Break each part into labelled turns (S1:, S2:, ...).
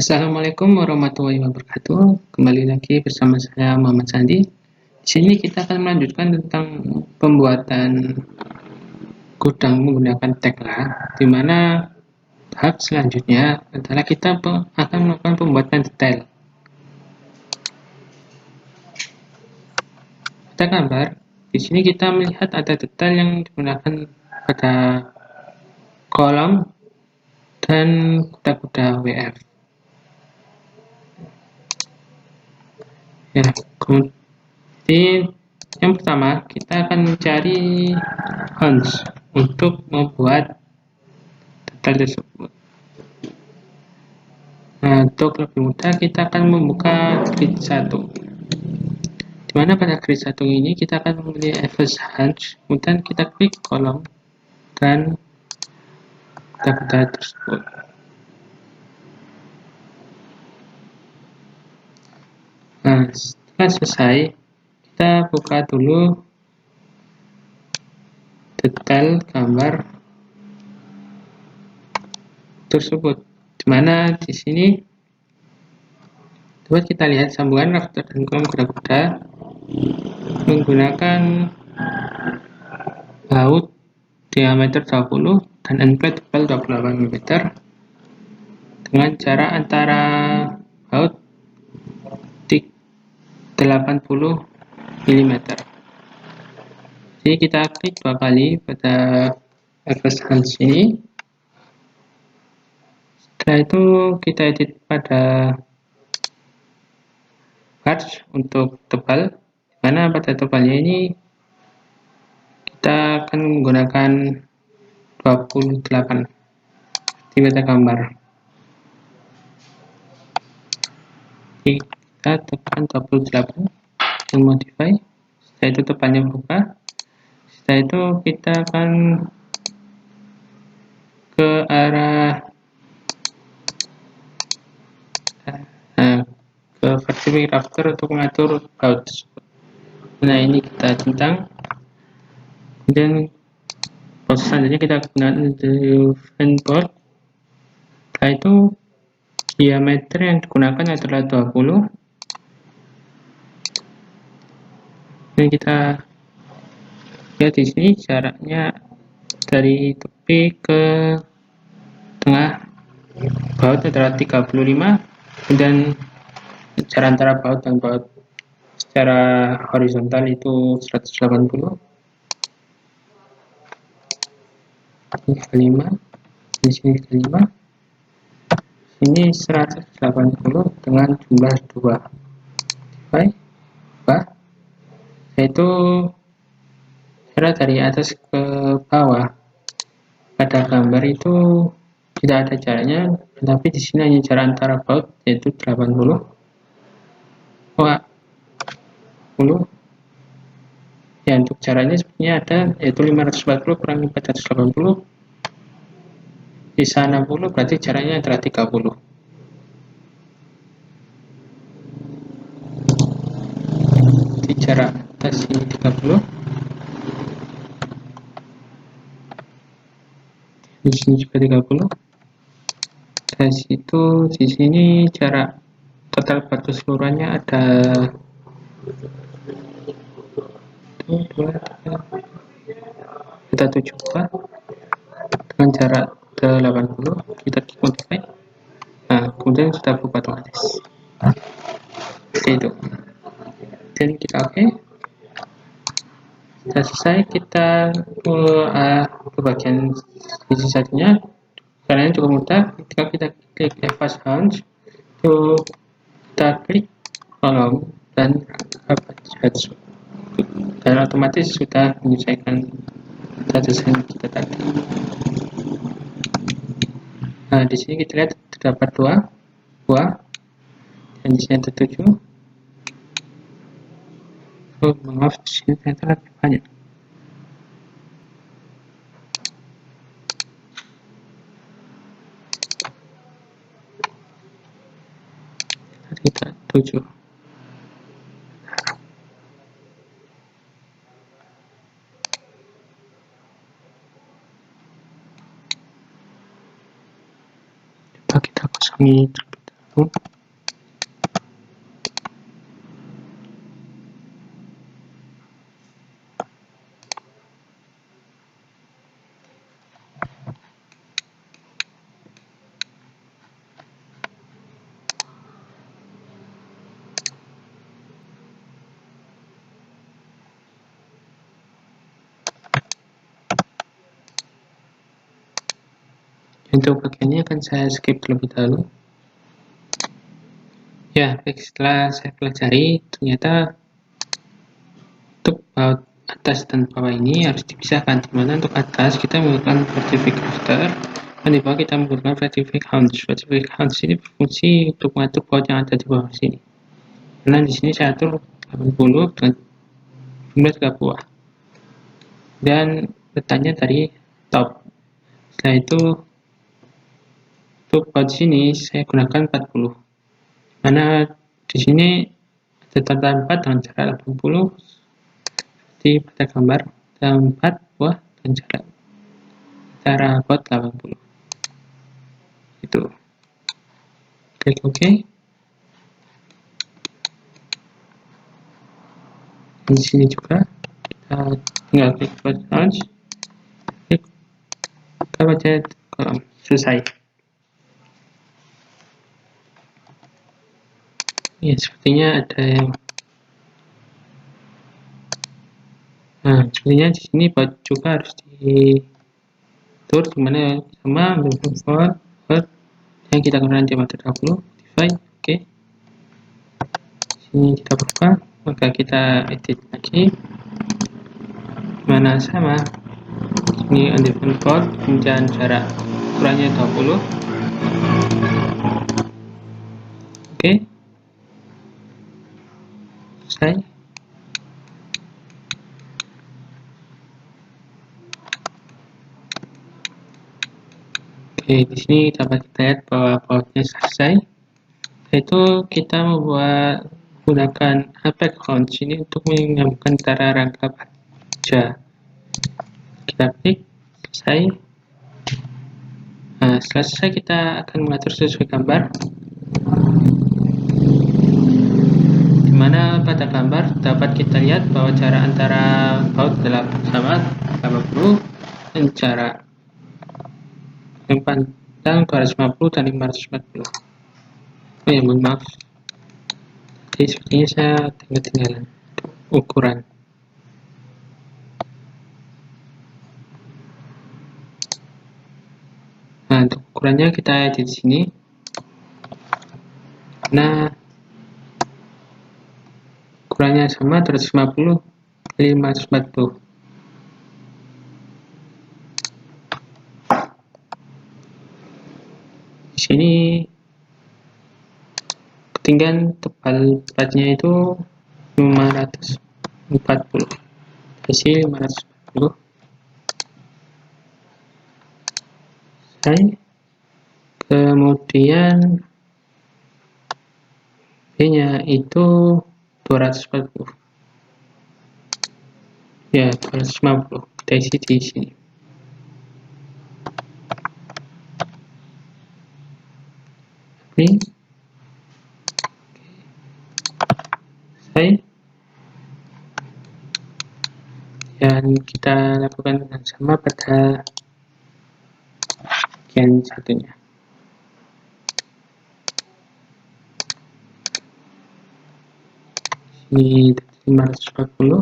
S1: Assalamualaikum warahmatullahi wabarakatuh. Kembali lagi bersama saya Muhammad Sandi. Di sini kita akan melanjutkan tentang pembuatan gudang menggunakan tekla, di mana tahap selanjutnya adalah kita akan melakukan pembuatan detail. Pada gambar, di sini kita melihat ada detail yang digunakan pada kolom dan kuda-kuda WF. Ya, kemudian yang pertama kita akan mencari hunch untuk membuat detail tersebut. Nah, untuk lebih mudah kita akan membuka grid 1, dimana pada grid 1 ini kita akan memilih Evers Hunch, kemudian kita klik kolom dan kuda-kuda tersebut. Nah, setelah selesai, kita buka dulu detail gambar tersebut, dimana di sini dapat kita lihat sambungan rafter dan kolom kuda-kuda menggunakan baut diameter 20 dan endplate tebal 28 mm dengan jarak antara baut 80 mm. Jadi kita klik 2 kali pada Evers Hunch ini. Setelah itu kita edit pada patch untuk tebal, karena pada tebalnya ini kita akan menggunakan 28 di meta gambar. Jadi kita tekan 28 dan modify. Setelah itu tebalnya berubah. Setelah itu kita akan ke arah ke vertical rafter untuk mengatur baut tersebut. Nah, ini kita centang. Kemudian proses selanjutnya kita gunakan fan board. Setelah itu diameter yang digunakan adalah 20. Dan kita lihat di sini jaraknya dari tepi ke tengah baut adalah 35, dan jarak antara baut dan baut secara horizontal itu 180. Ini 5, di sini 5, ini 180 dengan jumlah 2. Baik, yaitu jarak dari atas ke bawah. Pada gambar itu tidak ada jaraknya, tetapi di sini hanya jarak antara baut yaitu 80. Ya, untuk caranya sebenarnya ada, yaitu 540 kurangi 480 bisa 60, berarti caranya adalah 30. Di jarak atas ini 30, di sini juga 30. Dari situ di sini jarak total batu seluruhnya ada 74 dengan jarak 80. Kita modify. Nah, kemudian sudah berubah otomatis. Seperti itu. Dan kita oke. Sudah selesai, kita ke bagian sisi satunya. Caranya cukup mudah. Ketika kita klik Evers Hunch, itu kita klik kolom dan patch, dan otomatis sudah menyesuaikan desain kita tadi. Nah, di sini kita lihat terdapat dua buah, dan di sini ada 7. Oh, maaf, di sini ternyata lebih banyak. Kita 7. Coba kita kosongi terlebih dahulu. Untuk bagiannya akan saya skip terlebih dahulu. Ya, baik, setelah saya pelajari, ternyata untuk baut atas dan bawah ini harus dipisahkan. Dimana untuk atas kita menggunakan vertific rafter, dan di bawah kita menggunakan vertific hunch. Vertific hunch ini berfungsi untuk mengatur baut yang ada di bawah sini. Karena di sini saya atur 80 dengan jumlah 3 buah. Dan letaknya dari top. Setelah itu untuk baut sini saya gunakan 40. Mana di sini ada tanda 4 dengan jarak 80 seperti pada gambar, ada 4 buah dan jarak baut 80. Itu. Klik OK. Di sini juga kita tinggal klik baut launch. Klik kita baca kolom selesai. Ya, sepertinya ada yang sebenarnya di sini baut juga harus diatur dimana sama forward yang kita gunakan di mata 30 modify. Oke. Sini kita buka, maka kita edit lagi mana sama ini undefined port, kemudian jarak ukurannya 20. Oke. Selesai. Oke, di sini dapat kita lihat bahwa bautnya selesai. Yaitu kita membuat menggunakan Apex Launch ini untuk menyambungkan antara rangka baja. Kita klik selesai. Nah, setelah selesai kita akan mengatur sesuai gambar, dimana pada gambar dapat kita lihat bahwa jarak antara baut adalah sama 80 dan jarak yang panjang 250 dan 540. Oh ya, mohon maaf, jadi sepertinya saya ketinggalan ukuran. Nah, untuk ukurannya kita edit di sini. Nah, ukurannya sama 250 kali 540. Di sini ketinggian tebal platnya itu 540. Isi 540. Kemudian B-nya itu 240. Ya, 250. Kita isi di sini. Ini selesai. Dan kita lakukan yang sama pada bagian satunya. Ini 540,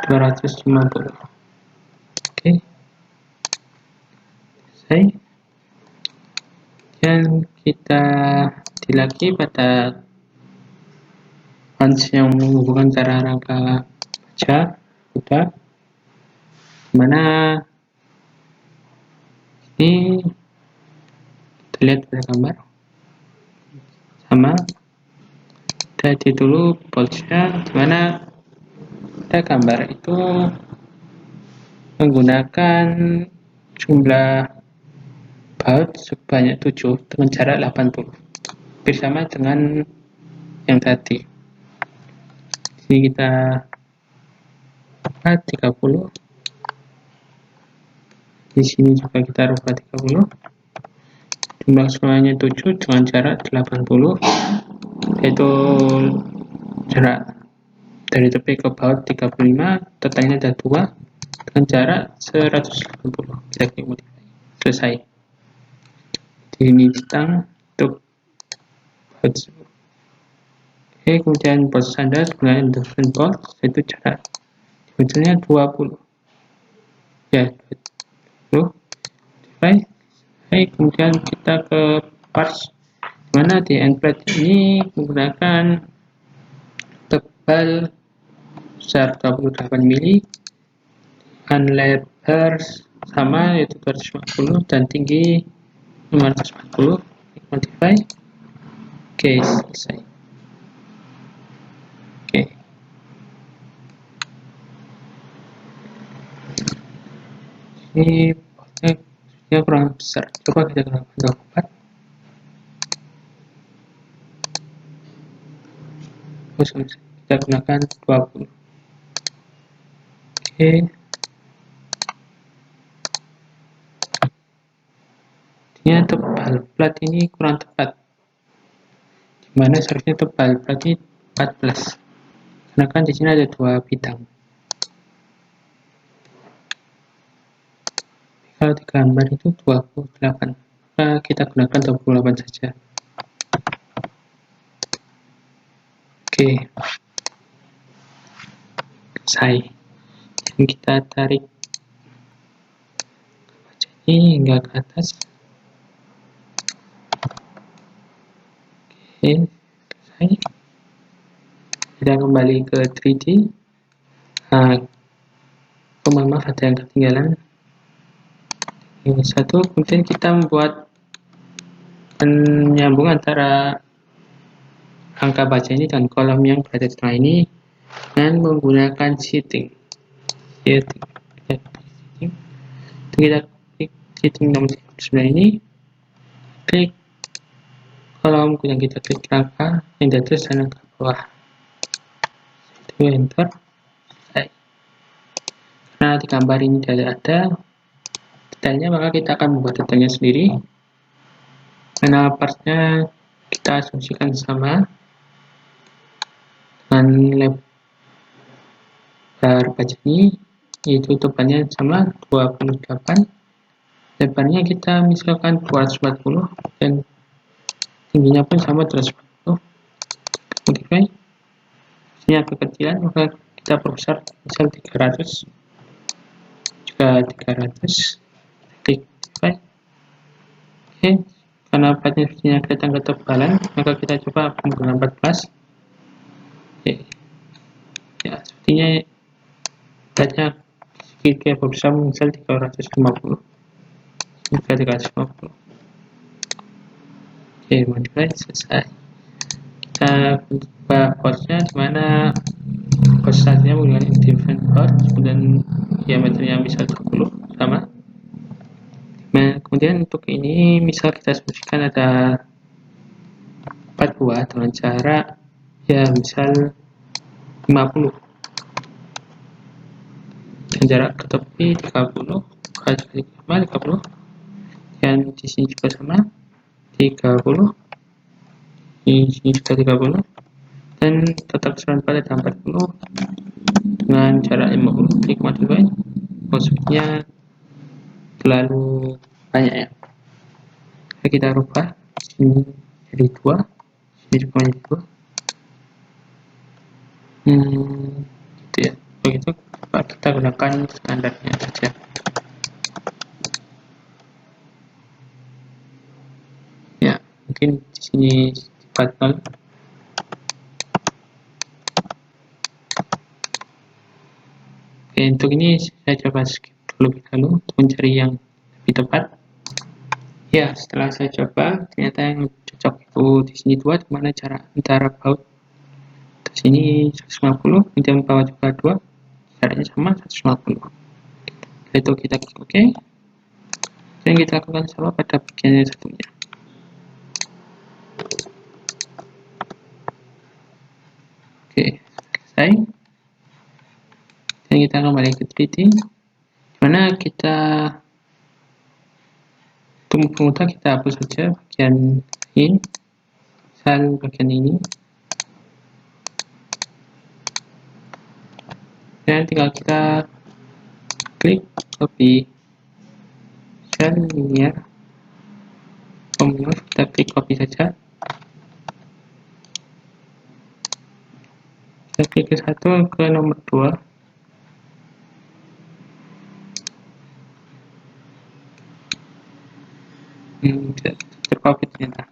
S1: 250. Oke. Selesai. Dan kita lagi pada punch yang menghubungkan antara rangka baja udah, mana ini kita lihat pada gambar sama. Kita edit dulu boltsnya, dimana pada gambar itu menggunakan jumlah baut sebanyak 7 dengan jarak 80 bersama dengan yang tadi. Jadi kita 30. Di sini juga kita rubah 30. jumlah semuanya 7 dengan jarak 80, yaitu jarak dari tepi ke baut 35, totalnya ada 2 dengan jarak 180. Kita klik modify, selesai. Ini tentang untuk baut. Oke, kemudian baut standar dengan induction bolt, yaitu jarak dimensinya 20 ya, 20 modify. Oke, kemudian kita ke parts, dimana di end plate ini menggunakan tebal besar 28 mili dengan lebar sama yaitu 250 dan tinggi 540. Modify. Oke, selesai. Oke, ini potnya kurang besar, coba kita gunakan 24. Terus kita gunakan 20. Oke, ini tebal plat ini kurang tepat, dimana seharusnya tebal plat ini 14, karena kan di sini ada 2 bidang. Kalau di gambar itu 28, maka kita gunakan 28 saja. Oke, selesai. Dan kita tarik kaca ini hingga ke atas. Oke, selesai. Kita kembali ke 3D. Mohon maaf ada yang ketinggalan. Ini satu, kemudian kita membuat penyambung antara angka baca ini dan kolom yang berada di tengah ini dengan menggunakan shitting. Kita klik shitting nomor 9 ini, klik kolom, kemudian kita klik angka yang di atas dan angka bawah, itu enter. Selesai. Karena di gambar ini tidak ada detailnya, maka kita akan membuat detailnya sendiri. Karena partnya kita asumsikan sama dengan lebar baja ini, yaitu tebalnya sama 28, lebarnya kita misalkan 240 dan tingginya pun sama 240. Modify, ini agak kecilan, maka kita perbesar misal 300, juga 300, klik modify. Oke, karena partnya kelihatan ketebalan, maka kita coba menggunakan 14. Oke, ya sepertinya platnya sedikit berbesar, misal 350, juga 350. Oke, modify, selesai. Kita buka portnya, dimana posisinya menggunakan indifferent port, kemudian diameternya bisa 20 sama. Nah, kemudian untuk ini misal kita asumsikan ada 4 buah dengan jarak ya misal 50, dan jarak ke tepi 30, kali sama 50, dan di sini juga sama 30, di sini juga 30, dan total keseluruhan pada 40 dengan jarak 50. Klik modify. Maksudnya terlalu banyak ya, kita rubah sini jadi 2, sini juga menjadi 2, gitu ya. Begitu kita gunakan standarnya saja. Ya, mungkin di sini 40. Oke, untuk ini saya coba skip terlebih dahulu untuk mencari yang lebih tepat. Ya, setelah saya coba, ternyata yang cocok itu di sini 2, dimana jarak antara baut di sini 150, kemudian bawah juga 2, jaraknya sama 150. Setelah itu kita klik OK, dan kita lakukan sama pada bagian yang satunya. Oke, selesai. Dan kita kembali ke 3D, dimana kita untuk mudah kita hapus saja bagian ini, sel bagian ini, dan tinggal kita klik copy sel linear formula, kita klik copy saja, kita klik ke 1 ke nomor 2, tidak tercopy ternyata.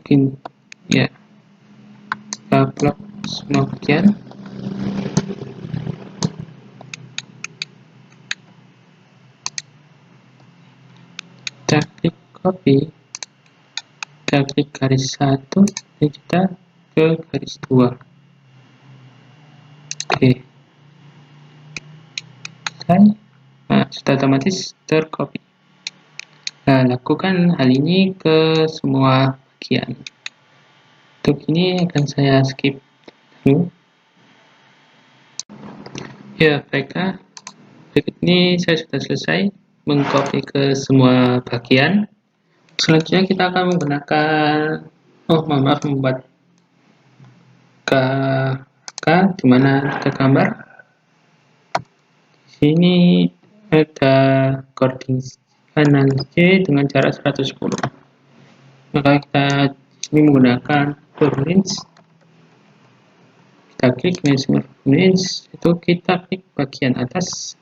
S1: Gini ya, kita blok semua bagian, kita klik copy, kita klik garis 1, dan kita ke garis 2. Oke, nah, sudah otomatis tercopy. Nah, lakukan hal ini ke semua bagian. Untuk ini akan saya skip dulu. Ya, baiklah. Berikut ini saya sudah selesai mengcopy ke semua bagian. Selanjutnya kita akan menggunakan, membuat di mana ada gambar. Di sini ada coding kanan C dengan jarak 110. Maka kita di sini menggunakan furnish. Kita klik measure furnish, itu kita klik bagian atas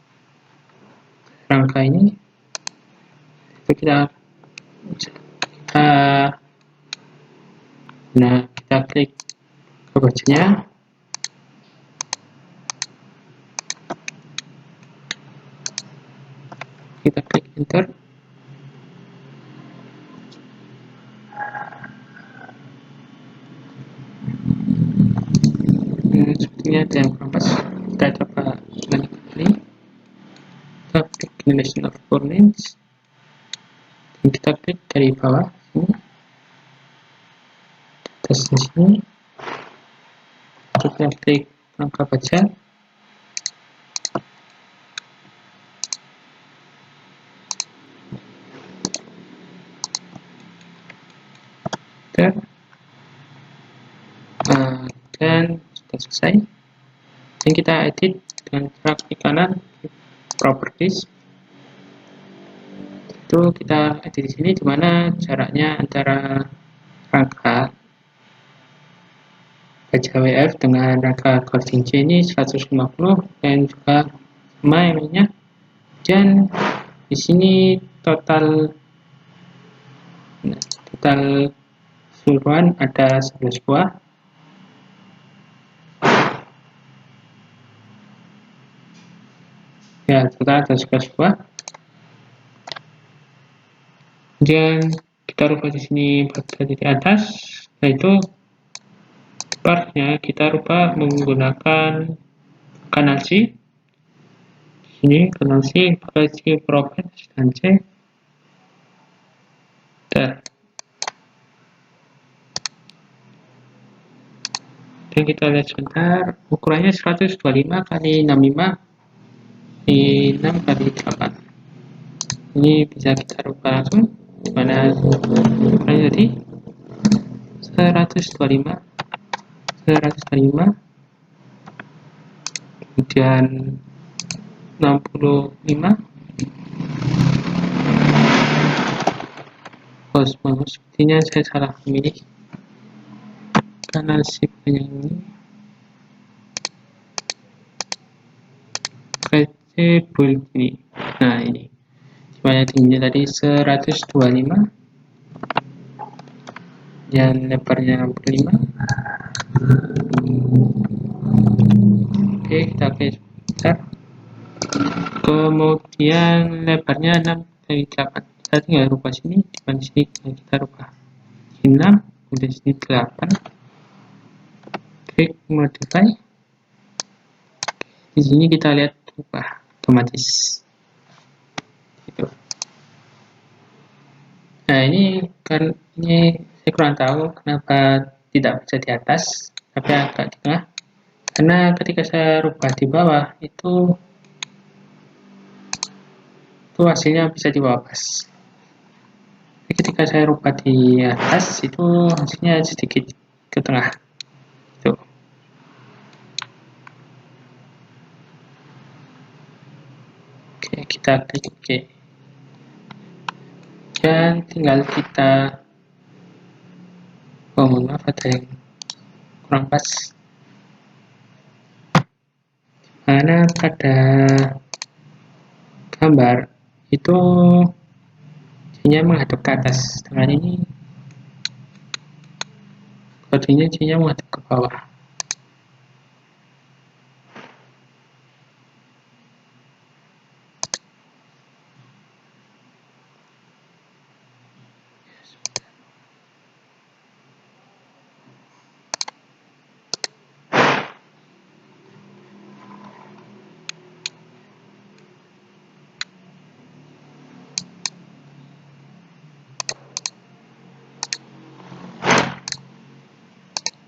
S1: rangka ini, itu kita klik ke bajanya, kita klik enter. Sepertinya ada yang kurang pas, kita coba ulangi kembali. Kita klik national furnish, dan kita klik dari bawah sini, atas di sini, kita klik rangka baja, dan sudah selesai. Dan kita edit dengan cara klik kanan, properties. Itu kita edit di sini, dimana jaraknya antara rangka baja WF dengan rangka coding C ini 150, dan juga sama ininya. Dan di sini total keseluruhan ada 11 buah. Ya, total ada 11 buah. Dan kita rubah di sini pada titik atas, yaitu barnya kita rubah menggunakan kanal C. Ini kanal C pakai C properties dan C. Dan kita lihat sebentar, ukurannya 125 kali 65 di 6 kali 8. Ini bisa kita rubah langsung, dimana ukurannya tadi 125, kemudian 65. Sepertinya saya salah memilih kanal shift yang ini. Pakai build ini. Nah, ini semuanya tingginya tadi 125, dan lebarnya 65. Oke, kita pakai sebentar. Kemudian lebarnya 6 kali 8. Kita tinggal rubah sini, di sini kita rubah 6, kemudian sini 8. Klik modify. Di sini kita lihat rubah otomatis. Gitu. Nah, ini saya kurang tahu kenapa tidak bisa di atas, tapi agak di tengah. karena ketika saya rubah di bawah itu hasilnya bisa di bawah pas. Jadi ketika saya rubah di atas itu hasilnya sedikit ke tengah. Tuh. Oke, kita klik OK. Dan tinggal kita mohon maaf ada yang kurang pas. Karena pada gambar itu C-nya menghadap ke atas, dengan ini kodenya C-nya menghadap ke bawah.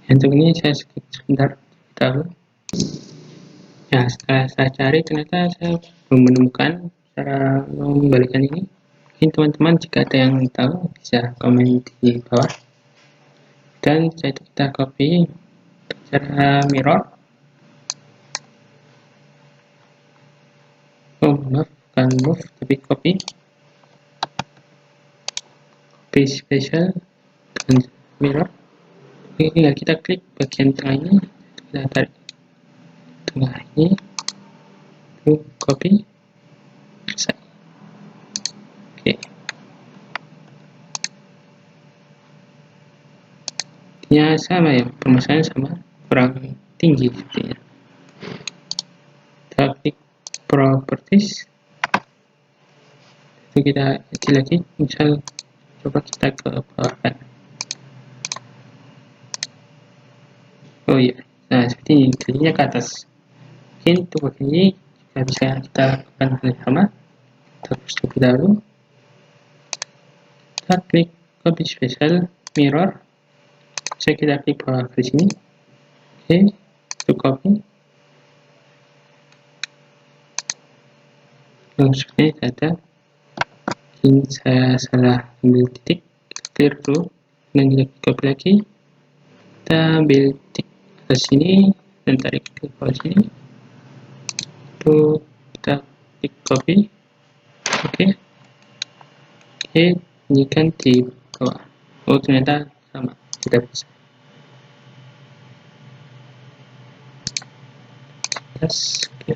S1: Untuk ini saya skip sebentar dahulu. Nah, setelah saya cari ternyata saya belum menemukan cara membalikan ini. Mungkin teman-teman jika ada yang tahu bisa komen di bawah. Dan setelah itu kita copy cara mirror. Oh maaf, bukan move tapi copy special dan mirror. Ini tinggal kita klik bagian tengah ini, kita tarik tengah ini, lalu copy, selesai. Oke. Ya sama ya, permasalahan sama, kurang tinggi sepertinya. Kita klik properties, itu kita edit lagi, misal coba kita ke bawahkan. Oh iya, nah seperti ini, jadinya ke atas. Mungkin untuk bagian ini juga bisa kita lakukan hal yang sama. Terus terlebih dahulu kita klik copy special mirror, bisa kita klik bawah di sini. Oke, untuk copy seperti ini ada. Mungkin saya salah ambil titik, clear dulu dan kita copy lagi, kita ambil titik ke sini dan tarik ke bawah sini, itu kita klik copy. Oke, ini kan di bawah. Oh ternyata sama, tidak bisa. Oke.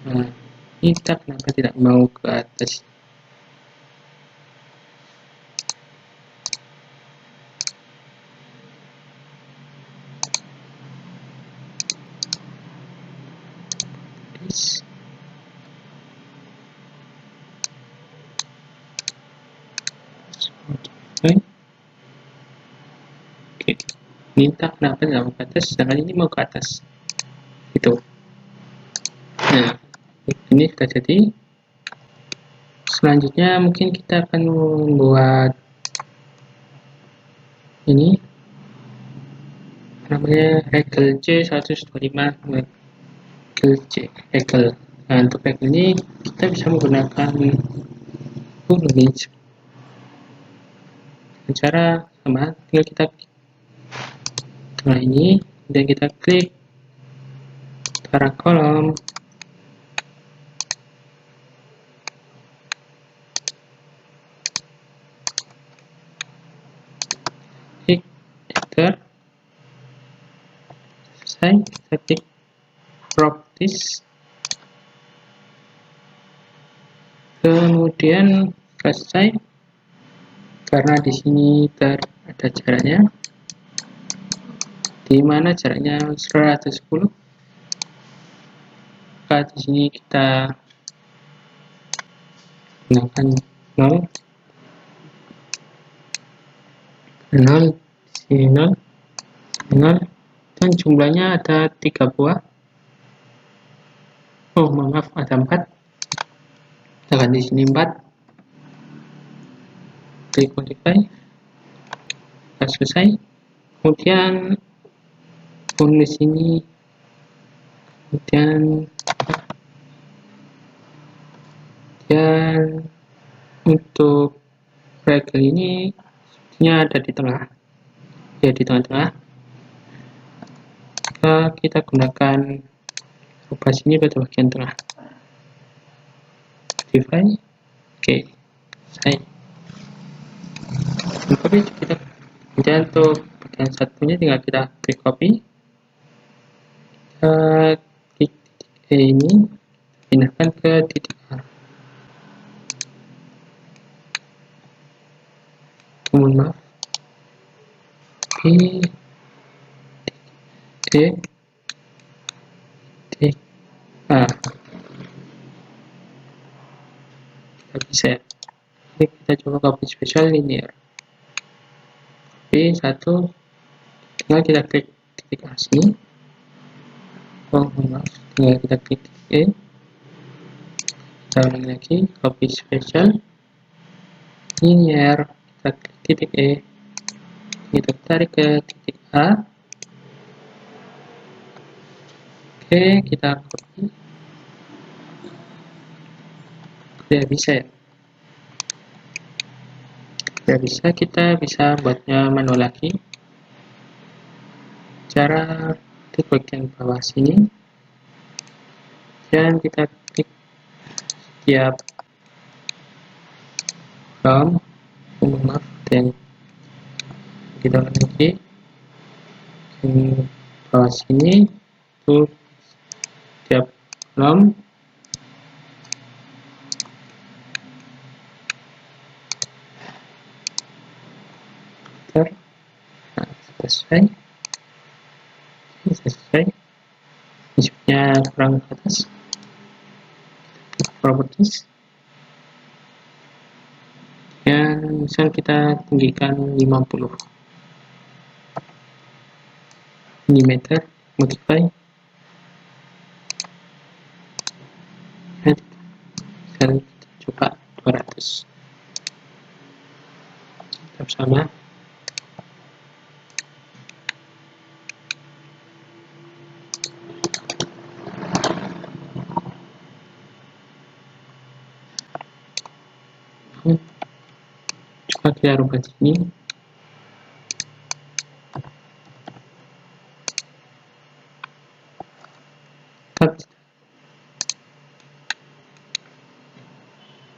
S1: Nah, kita kenapa tidak mau ke atas? Oke, minta kenapa tidak mau ke atas, sedangkan ini mau ke atas. Itu. Nah, ini sudah jadi. Selanjutnya mungkin kita akan membuat ini namanya regel C125 regel C regel. Nah, untuk regel ini kita bisa menggunakan image. Cara sama, tinggal kita tengah ini dan kita klik arah kolom, klik enter, selesai. Kita klik properties, kemudian selesai. Karena di sini ada jaraknya, di mana jaraknya 110, maka di sini kita gunakan 0, 0, sini 0, 0, dan jumlahnya ada 3 buah. Oh maaf, ada 4. Tekan di sini 4, klik modify, selesai. Kemudian di sini. Kemudian untuk regel ini sebenarnya ada di tengah, ya di tengah-tengah. Kita gunakan rubah sini pada bagian tengah. Modify, oke, saya copy kita. Kemudian untuk bagian satunya tinggal kita klik copy, klik titik E ini, pindahkan ke titik A. Mohon maaf, E, titik A. Kita bisa ya. Ini kita coba copy spesial linear. Satu, tinggal kita klik titik A sini. Maaf, tinggal kita klik titik E. Kita ulangi lagi, copy spesial linear, kita klik titik E, kita tarik ke titik A. Oke, kita copy. Tidak bisa ya. Tidak bisa, kita bisa buatnya manual lagi. Cara di bagian bawah sini, dan kita klik setiap column. Maaf, dan kita ulangi lagi. Di bawah sini tuh setiap column selesai. Isinya kurang ke atas, properties, dan misal kita tinggikan 50 mm, modify, dan misal kita coba 200, tetap sama. Coba kita rubah sini. Dan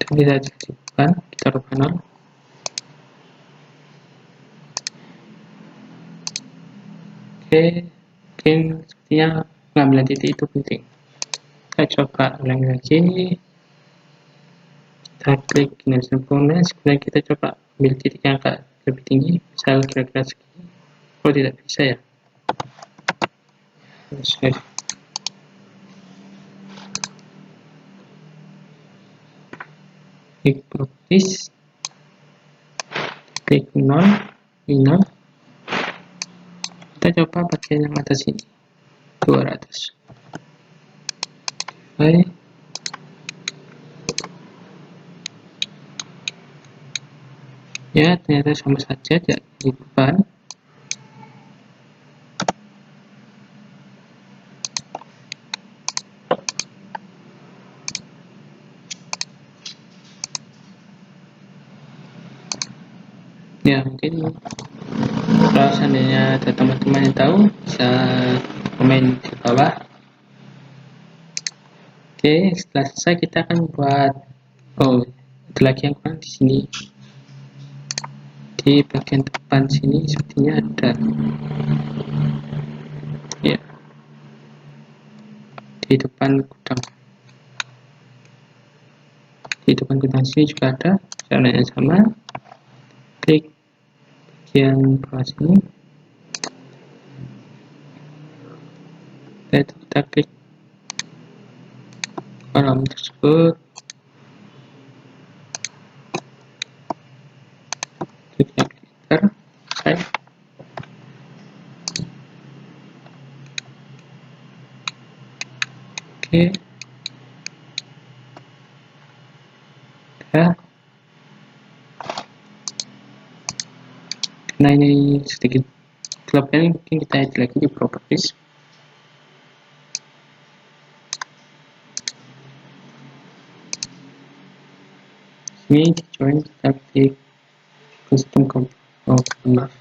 S1: kita jadikan, kita rubah 0. Oke, mungkin sepertinya pengambilan titik itu penting. Kita coba ulangi lagi. Kita klik kinerja sempurna, kemudian kita coba ambil titik yang agak lebih tinggi, misal kira-kira segini. Oh, tidak bisa ya. Klik properties, klik 0, 0. Kita coba bagian yang atas ini, 200. Baik. Ya, ternyata sama saja, tidak jadi beban. Ya, mungkin kalau seandainya ada teman-teman yang tahu, bisa komen di bawah. Oke, setelah selesai kita akan buat, ada lagi yang kurang di sini. Di bagian depan sini sepertinya ada, ya, di depan gudang. Di depan gudang sini juga ada, caranya sama. Klik bagian bawah sini, dan kita klik kolom tersebut, klik enter, selesai. Oke, ya, karena ini sedikit kelebihan mungkin kita edit lagi di properties. Ini di join kita klik custom component.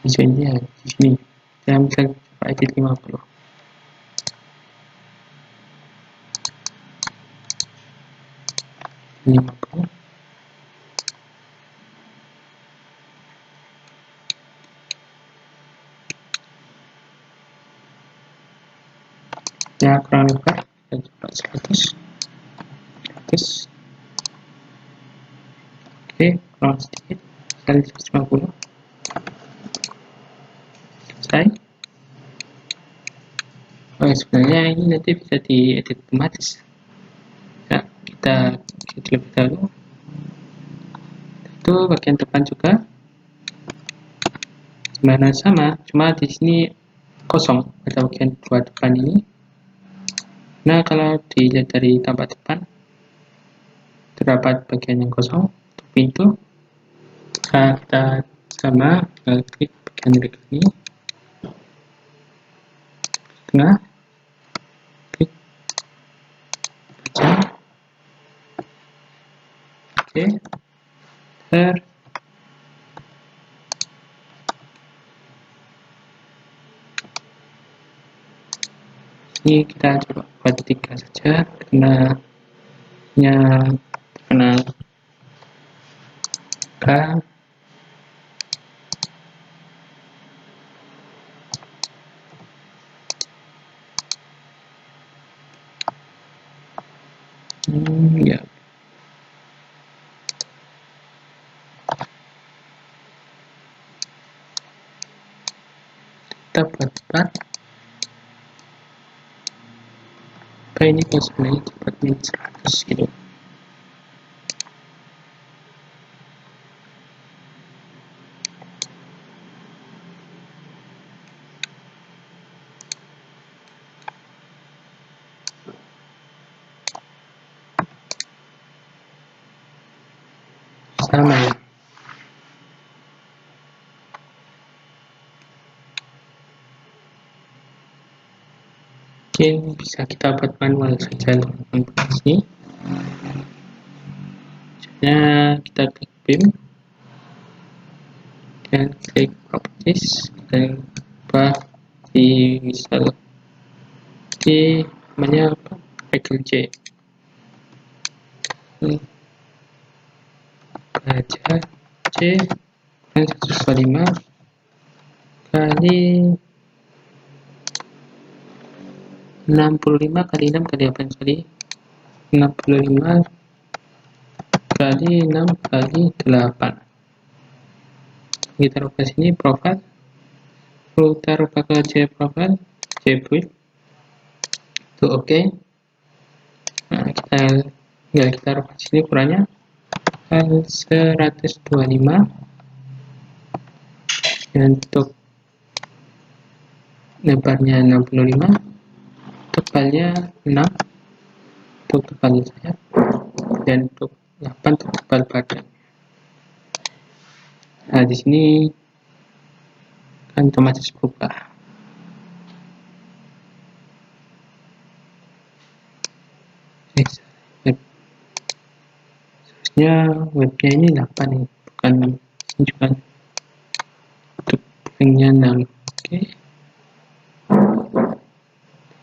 S1: Joinnya di sini. Kita bisa coba edit 50. Ya kurang lebar, kita coba 100. Oke, kurang sedikit, kali 150. Selesai. Sebenarnya ini nanti bisa diedit otomatis. Ya, kita edit lebih dahulu. Itu bagian depan juga sebenarnya sama, cuma di sini kosong pada bagian buat depan ini. Nah, kalau dilihat dari tampak depan, terdapat bagian yang kosong untuk pintu. Nah, kita sama klik bagian berikut ini, tengah, klik baca, oke, ini kita coba buat 3 saja karena terkena K. Ya, kita buat 4. Ini sebenarnya cepat 100 gitu. Sama ya. Mungkin bisa kita buat manual saja teman-teman di sini. Caranya kita klik beam dan klik properties dan apa di misal di namanya apa, Michael J. Baca C dan 105 kali 65 kali 6 kali 8 kali 65 kali 6 kali 8. Kita rubah sini profile, kita rubah ke J profile, J build itu oke. Nah, kita rubah sini ukurannya 125 dan untuk lebarnya 65, tebalnya 6 untuk tebal sayap dan untuk 8 untuk tebal badan. Nah, di sini kan otomatis berubah. Seharusnya webnya ini 8 nih, bukan ini juga untuk bukannya 6. Oke.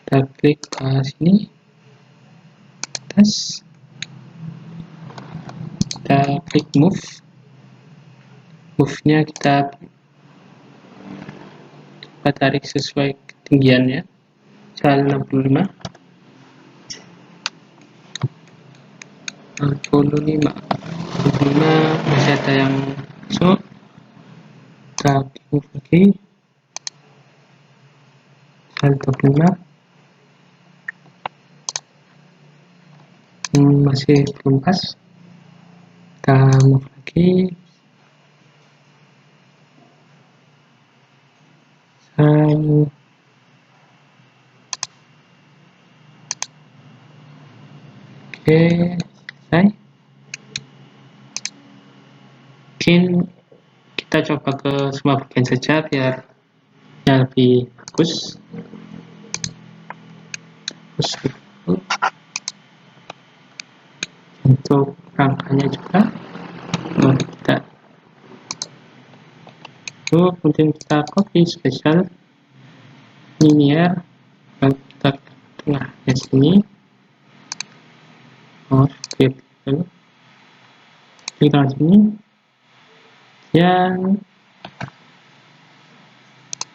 S1: Kita klik ke sini atas, kita klik move-nya kita tarik sesuai ketinggiannya, misal 65 masih ada yang masuk, kita move lagi misal 25, masih belum pas, kita move lagi oke, selesai. Mungkin kita coba ke semua bagian saja biar yang lebih bagus. Untuk rangkanya juga kita kemudian kita copy spesial linear dan kita tengahnya sini. Klik tengah sini dan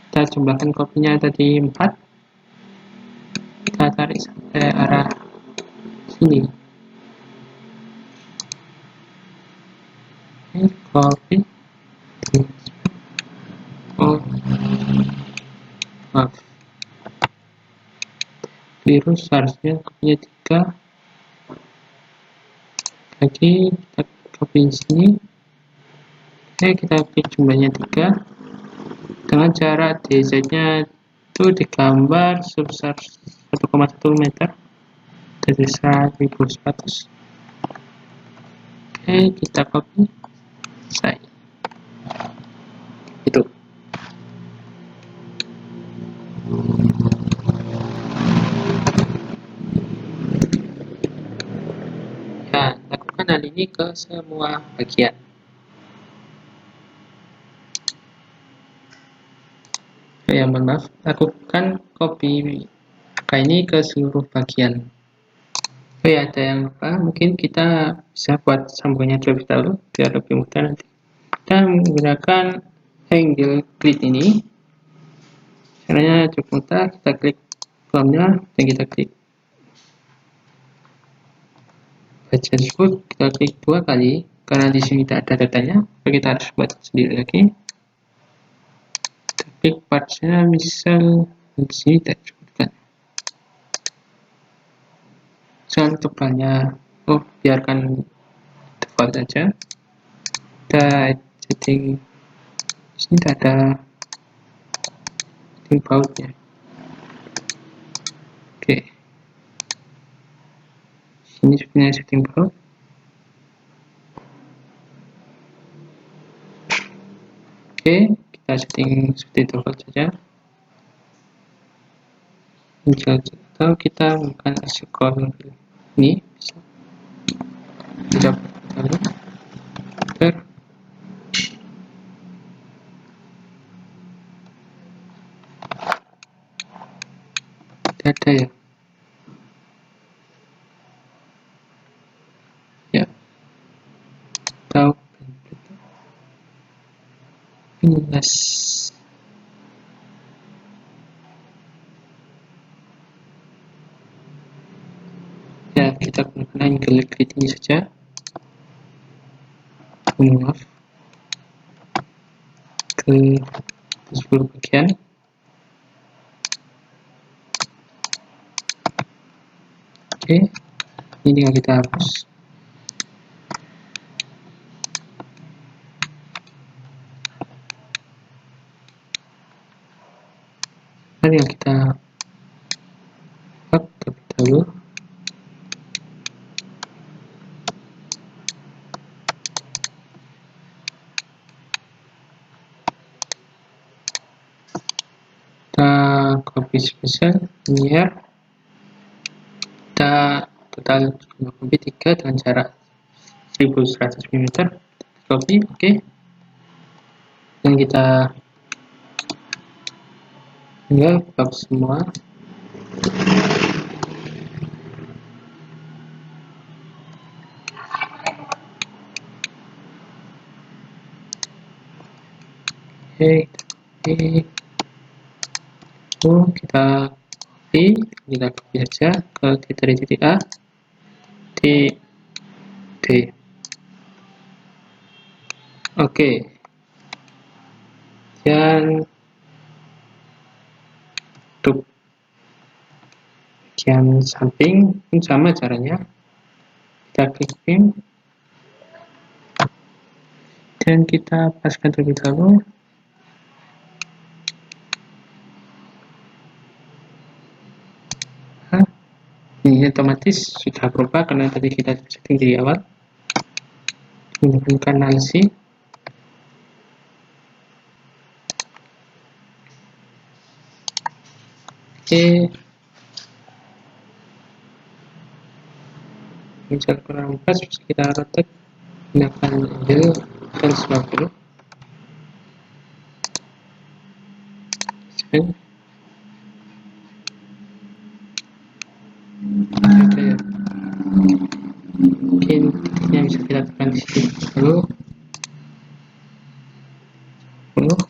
S1: kita jumlahkan kopinya tadi 4, kita tarik sampai arah sini. Copy. Maaf, keliru, seharusnya kopinya 3. Lagi kita copy sini. Kita klik jumlahnya 3 dengan jarak DZ nya itu digambar sebesar 1,1 meter dari 1100. Kita copy, selesai. Itu ya, lakukan hal ini ke semua bagian. Ya, mohon maaf, lakukan copy angka ini ke seluruh bagian. Ya, ada yang lupa, mungkin kita bisa buat sambungannya terlebih dahulu biar lebih mudah nanti. Kita menggunakan angle grid ini. Caranya cukup mudah, kita klik kolomnya dan kita klik baca tersebut, kita klik 2 kali karena di sini tidak ada datanya, kita harus buat sendiri lagi. Kita klik partsnya, misal di sini tidak disebutkan. Misal tebalnya, biarkan default saja. Kita setting di sini tidak ada setting bautnya. Ini sebenarnya setting baut. Kita setting seperti default saja. Atau kita bukan sekor ini bisa tidak lalu tidak ada ya tahu ini ya, kita gunakan angle grid ini saja. Maaf, ke seluruh bagian. Ini yang kita hapus. Yang kita terlebih dahulu. Kita copy spesial linear, kita total copy 3 dengan jarak 1100 mm. Copy, oke. Dan kita tinggal bab semua. Kita copy saja ke dari titik A, titik D. Oke. Dan untuk bagian samping pun sama caranya. Kita klik pin dan kita paskan terlebih dahulu. Ini otomatis sudah berubah karena tadi kita setting di awal menggunakan kanal C. Oke, misal kurang pas bisa kita rotate gunakan angle 150. Oke, ya. Mungkin titiknya bisa kita tekan di sini dulu 10.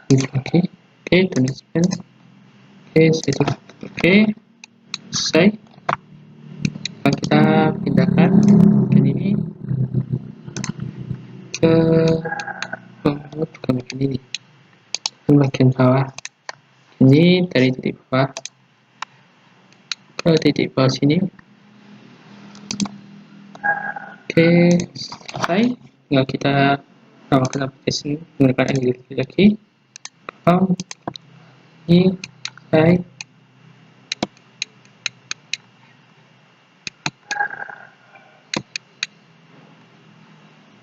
S1: Klik lagi. Oke, tulis pen. Oke, saya oke, selesai. Sekarang kita pindahkan bagian ini ke bagian ini, ke bagian bawah. Ini dari titik bawah ke titik bawah sini. Oke, selesai. Tinggal kita tambahkan aplikasi menggunakan angle lagi. Ini selesai.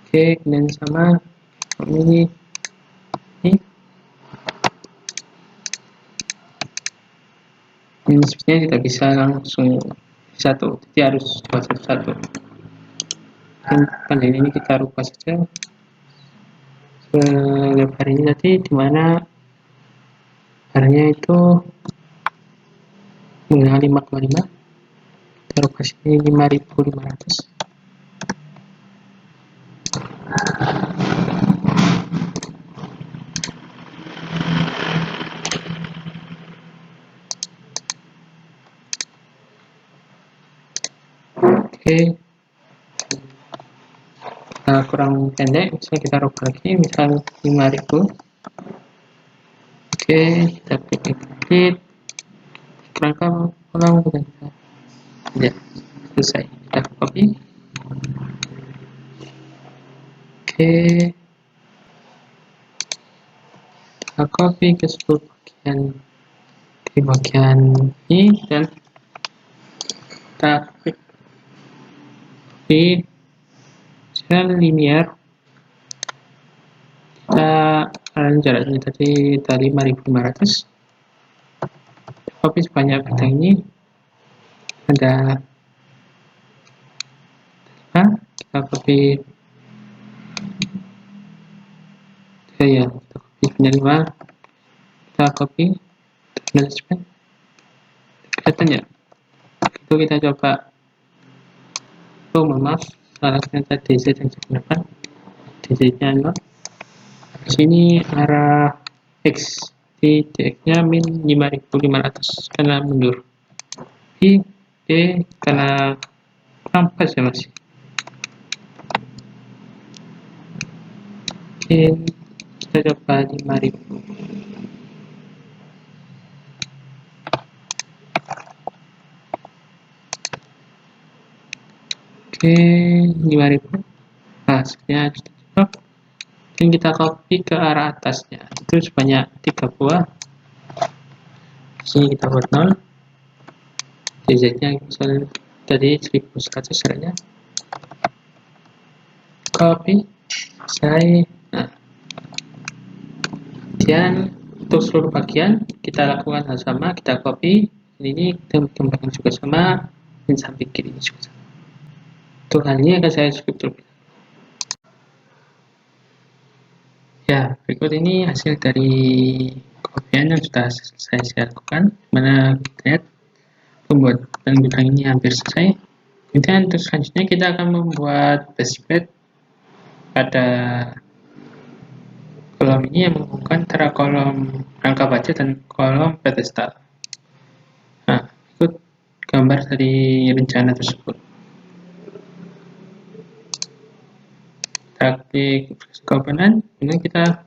S1: Oke, kemudian sama ini sebenarnya tidak bisa langsung satu, jadi harus buat satu-satu. Pada ini kita rubah saja selebar ini tadi, dimana barnya itu menggunakan 5,5, kita rubah sini 5.500. Oke, kurang pendek, misalnya kita rubah lagi, misal 5.000. Oke, kita klik kerangka kolom, kita ya, selesai, kita copy. Oke, kita copy ke seluruh bagian, di bagian ini, dan kita klik di sel linear. Kita jaraknya tadi 5.500. Copy sebanyak bidang ini, ada kita copy ya, kita copy punya 5, kita copy management, kelihatan ya. Itu kita coba, maaf, salah ternyata DC yang saya gunakan, DC nya 0. Di sini arah X, di DX nya min 5.500 karena mundur, di D karena kurang pas ya masih. Oke, kita coba 5.000. Oke, 5.000. Nah, sebenarnya cocok. Dan kita copy ke arah atasnya, itu sebanyak 3 buah. Di sini kita buat 0. DZ nya misalnya tadi 1.100 caranya. Copy, selesai. Nah, kemudian untuk seluruh bagian kita lakukan hal sama, kita copy ini, kita tambahkan juga sama, dan samping kiri ini juga sama. Untuk hal ini akan saya skip terlebih. Ya, berikut ini hasil dari copyan yang sudah saya lakukan, mana kita lihat pembuatan bidang ini hampir selesai. Kemudian untuk selanjutnya kita akan membuat baseplate pada kolom ini yang menghubungkan antara kolom rangka baja dan kolom pedestal. Nah, ikut gambar dari rencana tersebut. Kita klik komponen, kemudian kita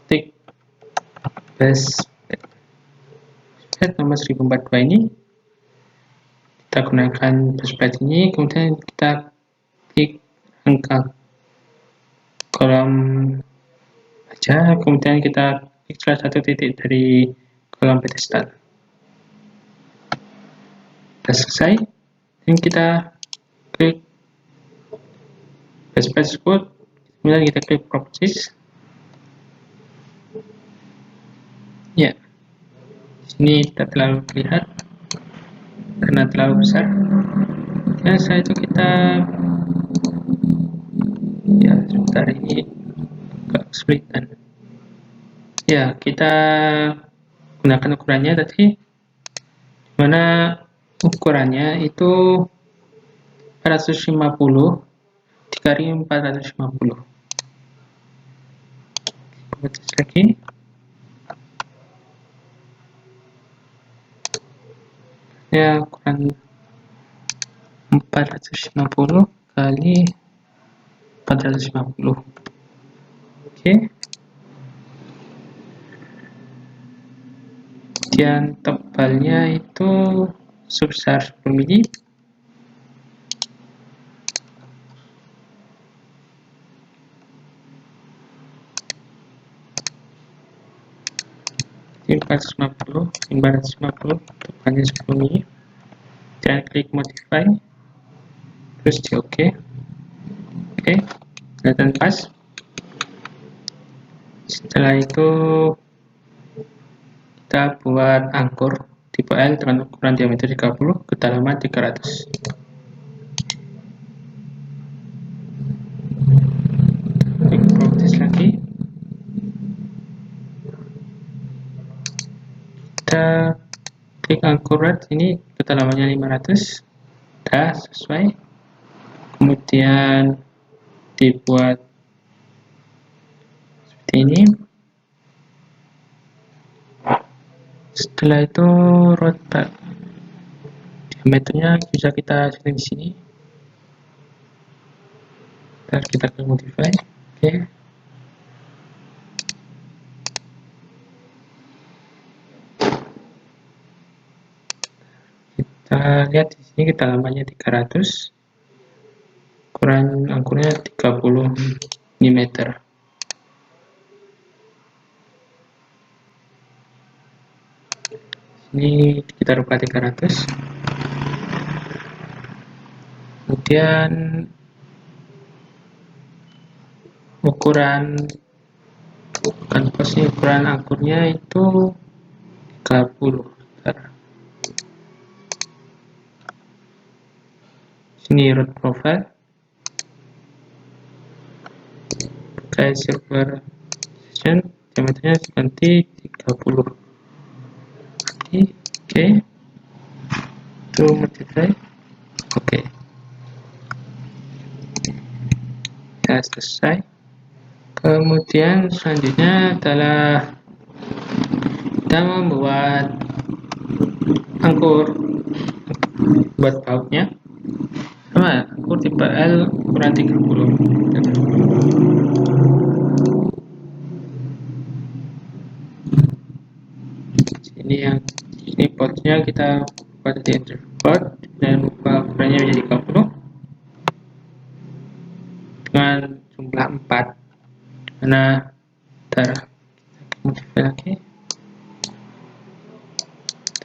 S1: ketik baseplate nomor 1042 ini. Kita gunakan baseplate ini, kemudian kita klik angka kolom baja, kemudian kita klik salah satu titik dari kolom pedestal. Sudah selesai, dan kita klik baseplate tersebut, Kemudian kita klik properties. Ya, sini tidak terlalu terlihat karena terlalu besar. Dan setelah itu kita, ya sebentar, ini agak kesulitan. Ya, kita gunakan ukurannya tadi, mana ukurannya itu 450 dikali 450. Properties lagi. Ya, ukuran 450 kali 450. Oke. Kemudian tebalnya itu sebesar 10 mili. Jadi 450 tebalnya 10 mili. Dan klik modify, terus di OK. Oke, kelihatan pas. Setelah itu kita buat angkor tipe L dengan ukuran diameter 30, kedalaman 300. Klik properties lagi. Kita klik angkor ini, kedalamannya 500. Sudah sesuai. Kemudian dibuat seperti ini. Setelah itu root diameternya bisa kita setting di sini. Dan kita klik modify. Oke. Kita lihat di sini kedalamannya 300. Ukuran angkurnya 30 mm. Ini kita rubah 300. Kemudian ukuran kanvasnya, ukuran angkurnya itu 30. Sini root profile, pakai silver session, diameternya ganti 30. Oke, itu modify. Oke, ya selesai. Kemudian selanjutnya adalah kita membuat angkur buat bautnya. Sama, angkur tipe L ukuran 30. Ini portnya kita buat di enter port dan ubah ukurannya menjadi 30 dengan jumlah 4 karena darah. Modify lagi.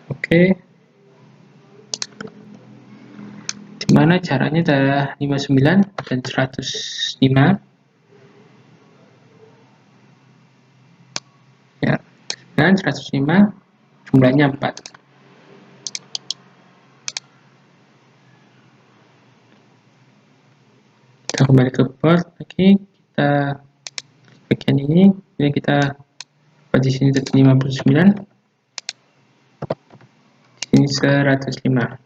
S1: Oke. Dimana caranya adalah 59 dan 105. Ya, dan 105 jumlahnya 4. Kita kembali ke port lagi, kita bagian ini kita buat di sini 59, di sini 105.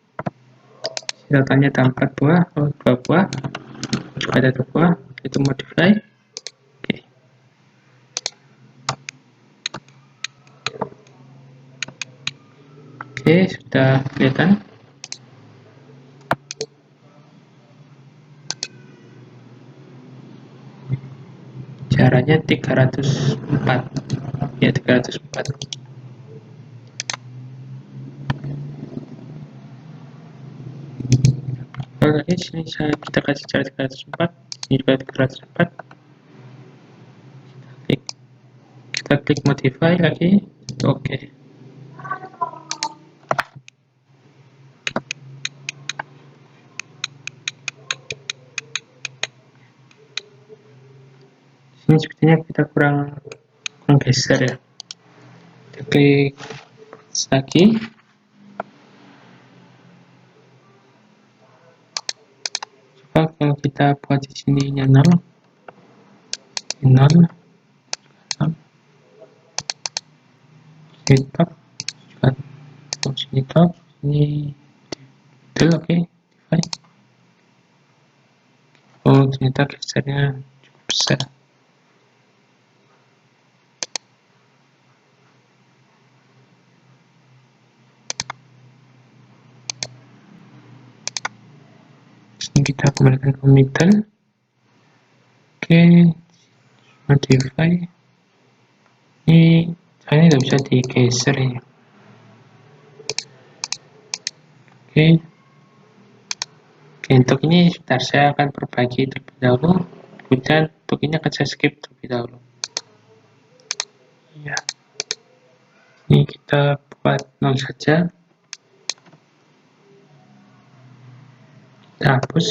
S1: Datanya ada 4 buah, 2 buah, juga ada 2 buah, itu modify. Oke. Oke, sudah kelihatan. Caranya 304. Ya, 304. Oke, sini kita kasih cara 304, ini juga 304. Kita klik modify lagi. Oke. sepertinya kita kurang geser ya. Kita klik lagi. Coba kalau kita buat di sini 0, 0, top, sini top, ini detail, oke, divide. Oh, ternyata gesernya cukup besar. Ini kita kembalikan ke middle. Oke, modify. Ini tidak bisa digeser ya. Oke. Oke, untuk ini sebentar saya akan perbaiki terlebih dahulu. Kemudian untuk ini akan saya skip terlebih dahulu. Ya. Ini kita buat 0 saja. Kita hapus.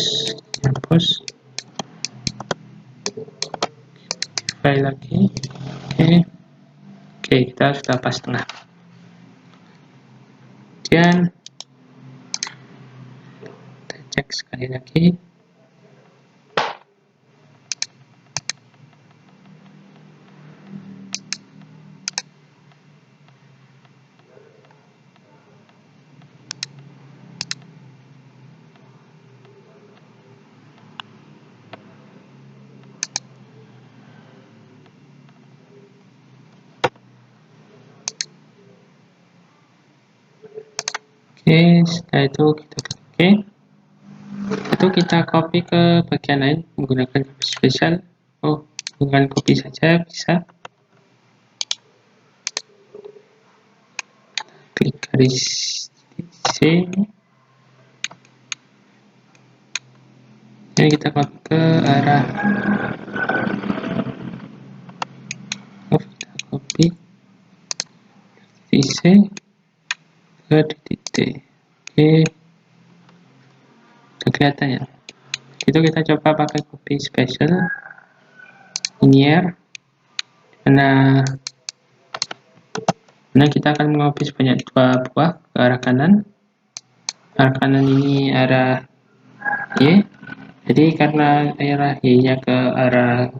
S1: File lagi. Oke, kita sudah pas tengah. Kemudian kita cek sekali lagi. Oke, setelah itu kita klik OK. Itu kita copy ke bagian lain menggunakan spesial. Oh, dengan copy saja bisa. Klik garis C. Ini kita copy ke arah. Kita copy titik C ke titik D. Oke, sudah kelihatan ya. Itu kita coba pakai copy special linear, karena kita akan mengcopy sebanyak 2 buah ke arah kanan. Arah kanan ini arah Y. Jadi karena arah Y-nya ke arah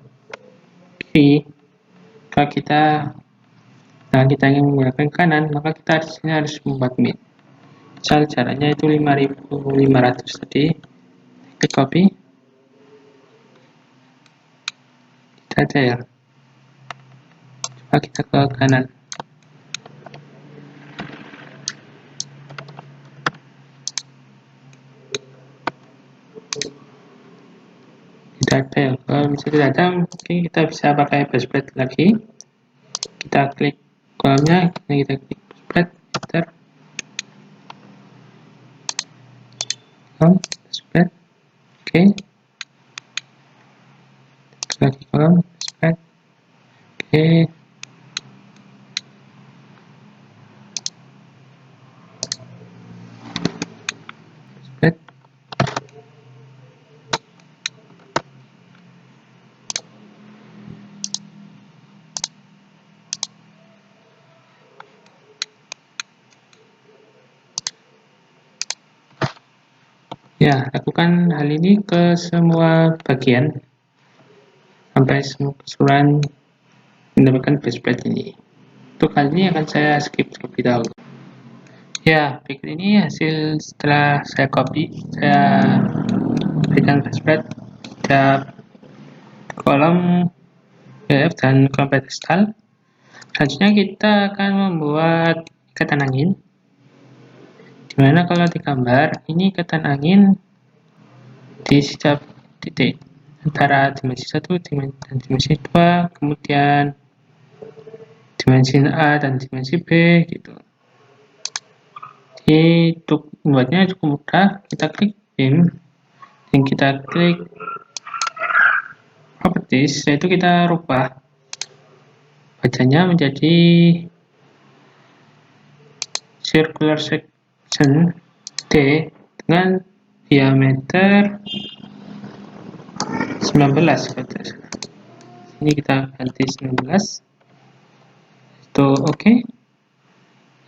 S1: kiri, kalau kita ingin menggunakan kanan, maka kita di sini harus membuat min. Misal caranya itu 5500 tadi. Klik copy. Kita ada ya. Coba kita ke kanan. Tidak ada ya. Kalau misalnya tidak ada, mungkin kita bisa pakai baseplate lagi. Kita klik kolomnya, kita klik baseplate, enter. Baseplate. Oke. Lagi kolom, baseplate. Oke. Baseplate. Ya, lakukan hal ini ke semua bagian sampai semua keseluruhan mendapatkan baseplate ini. Untuk hal ini akan saya skip terlebih dahulu. Ya, berikut ini hasil setelah saya copy, saya berikan baseplate setiap kolom PDF dan kolom pedestal. Selanjutnya kita akan membuat ikatan angin. Dimana kalau di gambar ini ikatan angin di setiap titik antara dimensi 1 dan dimensi 2, kemudian dimensi A dan dimensi B gitu. Jadi untuk membuatnya cukup mudah, kita klik beam dan kita klik properties, yaitu kita rubah wajahnya menjadi circular section D dengan diameter 19 kata. Ini kita ganti 19. Itu oke.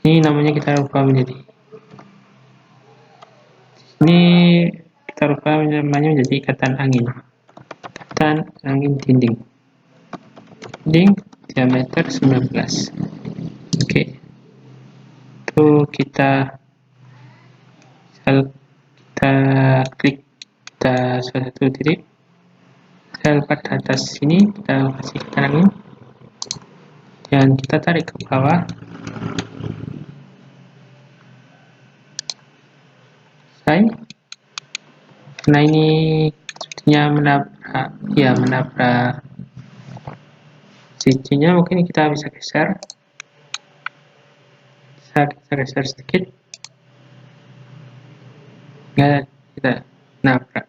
S1: Ini namanya kita rubah menjadi, ini kita rubah namanya menjadi ikatan angin dinding diameter 19. Oke, itu kita klik salah satu titik sel pada atas sini, kita kasih ikatan angin dan kita tarik ke bawah. Nah, ini sepertinya menabrak cincinnya. Mungkin kita bisa geser sedikit, nggak, kita nabrak.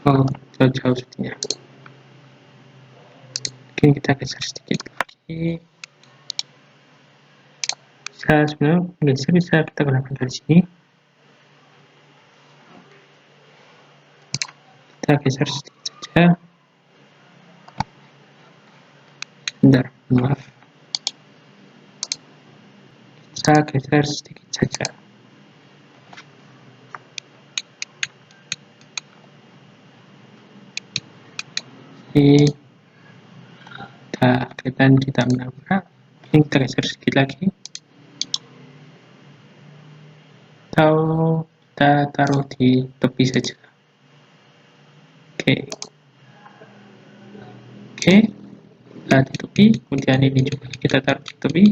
S1: Oh, jauh-jauh sepertinya. Mungkin kita geser sedikit lagi. Sebenarnya geser bisa kita gunakan dari sini. Kita geser sedikit saja. Bentar, maaf. Kita geser sedikit saja. Jadi kelihatan tidak menabrak. Kita geser sedikit lagi. Atau kita taruh di tepi saja. Oke, kita di tepi. Kemudian ini juga kita taruh di tepi.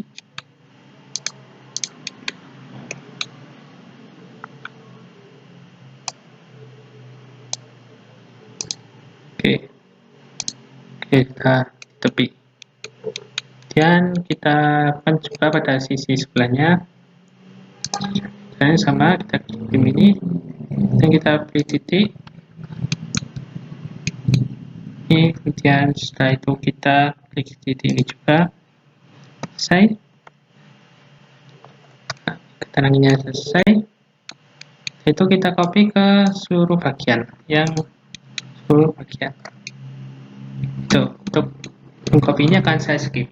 S1: Oke, kita tepi. Dan kita akan coba pada sisi sebelahnya. Caranya sama, kita klik tim ini dan kita pilih titik ini. Kemudian setelah itu kita klik titik ini juga. Selesai. Nah, ikatan anginnya selesai. Itu kita copy ke seluruh bagian, itu untuk mengcopinya akan saya skip.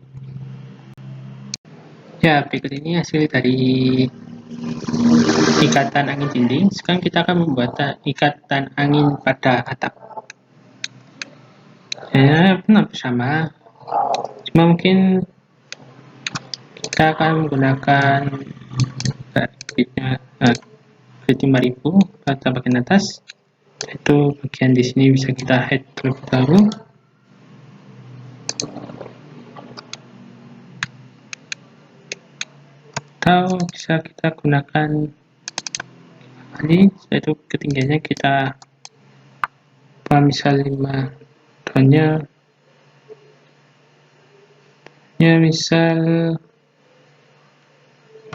S1: Ya, berikut ini hasil dari ikatan angin dinding. Sekarang kita akan membuat ikatan angin pada atap. Ya, hampir sama, cuma mungkin kita akan menggunakan grid 5000 pada bagian atas. Itu bagian di sini bisa kita hide terlebih dahulu. Atau bisa kita gunakan ini, yaitu ketinggiannya kita misal 5 tonnya ya misal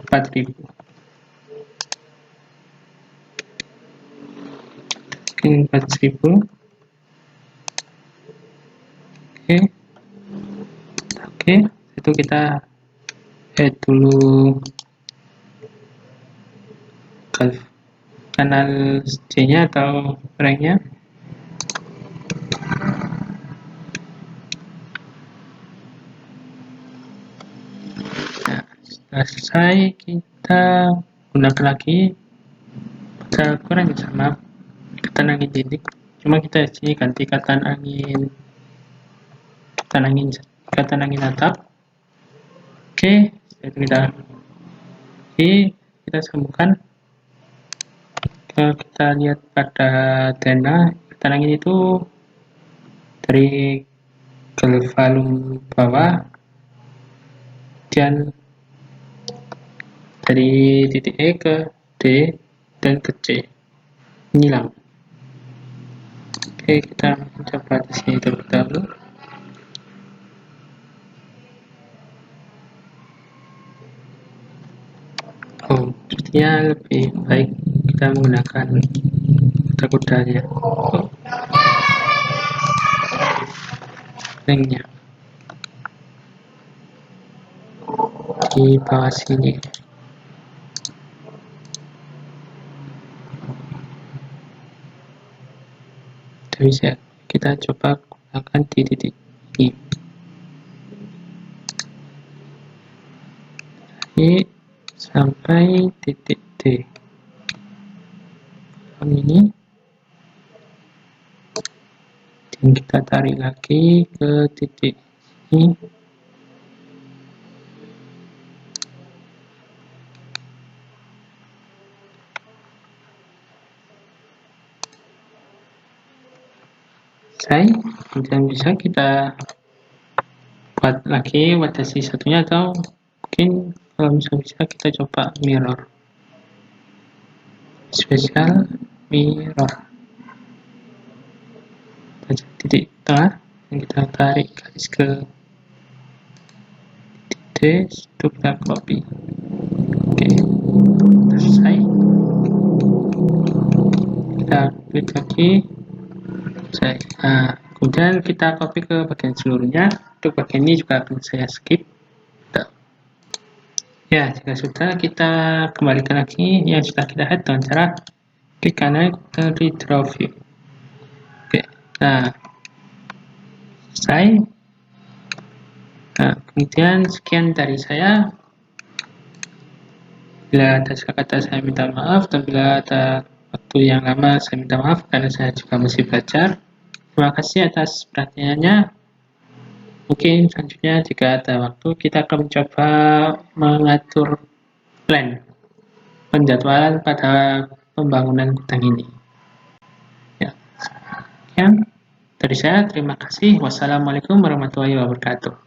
S1: 4000, mungkin 4000. Oke, itu kita add dulu kanal C nya atau ranknya. Nah, setelah selesai kita gunakan lagi pada ukuran yang sama, ikatan angin dinding, cuma kita sini ganti ikatan angin atap. Oke, kita sambungkan. Kalau kita lihat pada dana ikatan angin itu dari volume bawah dan dari titik E ke D dan ke C menyilang. Oke, kita coba di sini terlebih dahulu. Oh, sepertinya lebih baik kita menggunakan kudanya. Ringnya di bawah sini. bisa kita coba gunakan di titik ini. Sampai titik D. Ini dan kita tarik lagi ke titik ini. Kemudian bisa kita buat lagi batasi satunya, atau mungkin kalau misalnya bisa kita coba mirror, spesial mirror, titik tengah yang kita tarik garis ke titik D, itu kita copy. Oke, selesai. Kita klik lagi. Nah, kemudian kita copy ke bagian seluruhnya. Untuk bagian ini juga akan saya skip. Ya, jika sudah, kita kembalikan lagi yang sudah kita add dengan cara klik kanan dari draw view. Oke, nah selesai. Nah, kemudian sekian dari saya. Bila ada kata saya minta maaf, dan bila ada waktu yang lama saya minta maaf karena saya juga masih belajar. Terima kasih atas perhatiannya. Mungkin selanjutnya jika ada waktu kita akan mencoba mengatur plan penjadwalan pada pembangunan gudang ini. Ya, sekian dari saya. Terima kasih. Wassalamualaikum warahmatullahi wabarakatuh.